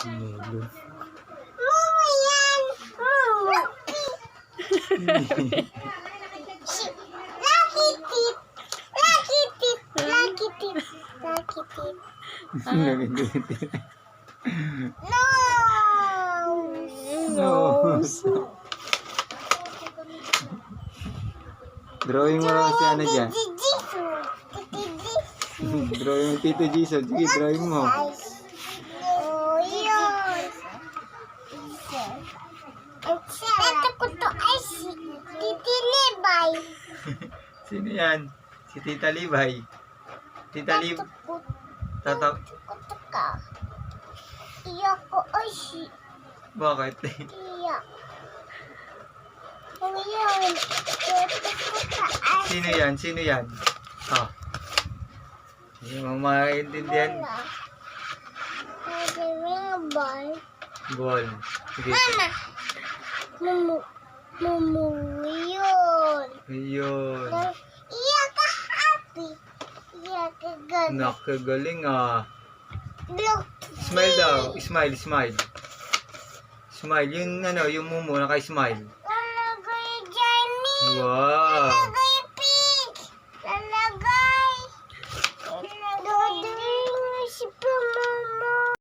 Melo. Mumu yan. Mumu. Lucky tip. Lucky tip. Lucky tip. Lucky tip. Nagigit. Nose. No. Drawing mo si ano dyan. Drawing mo Tito Jesus. Sige, drawing mo. Oh, yun. Ito ko to ay si Titi Libay. Sino yan? Si Tita Libay. Tita Lib... Tata... Ito ko ka. Iya ko ay si Bakit? Iya. Oh, yun. Ito ko ka ay Sino yan? Sino yan? Ah. Hindi mo maintindihan. wala. Sabi nga ball. Ball. Sige. Mama. Mumu yun. Ayun. Iya ka happy. Iya ka ganun. Nakagaling ah. Look. Smile daw. Smile, smile. Smile. Yung ano, yung mumu naka-smile. Talaga yung Jenny. Wow.